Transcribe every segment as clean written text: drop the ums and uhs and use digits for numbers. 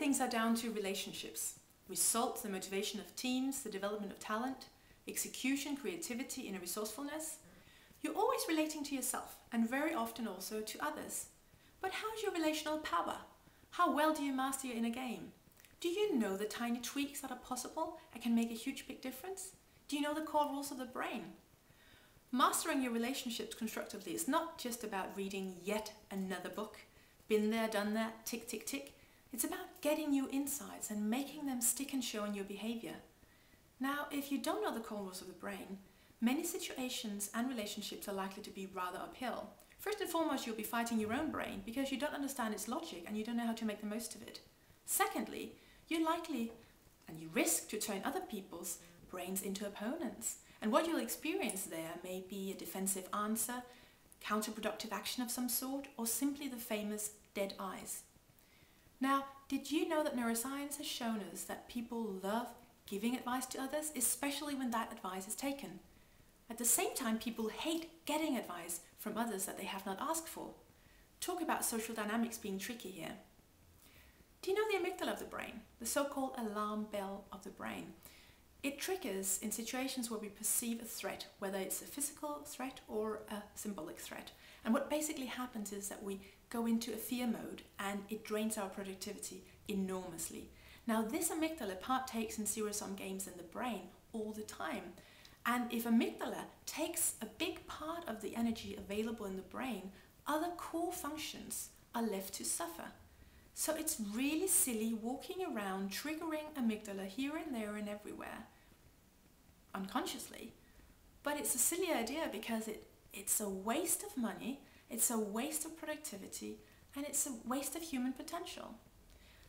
things are down to relationships. Results, the motivation of teams, the development of talent, execution, creativity, and resourcefulness. You're always relating to yourself and very often also to others. But how's your relational power? How well do you master your inner game? Do you know the tiny tweaks that are possible and can make a huge big difference? Do you know the core rules of the brain? Mastering your relationships constructively is not just about reading yet another book. Been there, done that, tick, tick, tick. It's about getting new insights and making them stick and show in your behavior. Now, if you don't know the core rules of the brain, many situations and relationships are likely to be rather uphill. First and foremost, you'll be fighting your own brain because you don't understand its logic and you don't know how to make the most of it. Secondly, you're likely and you risk to turn other people's brains into opponents. And what you'll experience there may be a defensive answer, counterproductive action of some sort, or simply the famous dead eyes. Now, did you know that neuroscience has shown us that people love giving advice to others, especially when that advice is taken? At the same time, people hate getting advice from others that they have not asked for. Talk about social dynamics being tricky here. Do you know the amygdala of the brain, the so-called alarm bell of the brain? It triggers in situations where we perceive a threat, whether it's a physical threat or a symbolic threat. And what basically happens is that we go into a fear mode and it drains our productivity enormously. Now, this amygdala partakes in zero-sum games in the brain all the time. And if amygdala takes a big part of the energy available in the brain, other core functions are left to suffer. So it's really silly walking around triggering amygdala here and there and everywhere, unconsciously. But it's a silly idea because it's a waste of money, it's a waste of productivity, and it's a waste of human potential.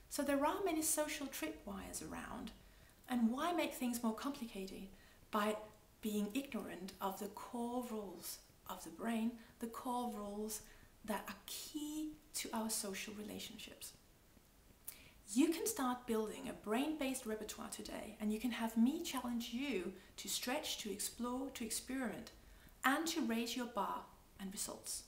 So there are many social tripwires around. And why make things more complicated by being ignorant of the core rules of the brain, the core rules that are key to our social relationships? You can start building a brain-based repertoire today, and you can have me challenge you to stretch, to explore, to experiment, and to raise your bar and results.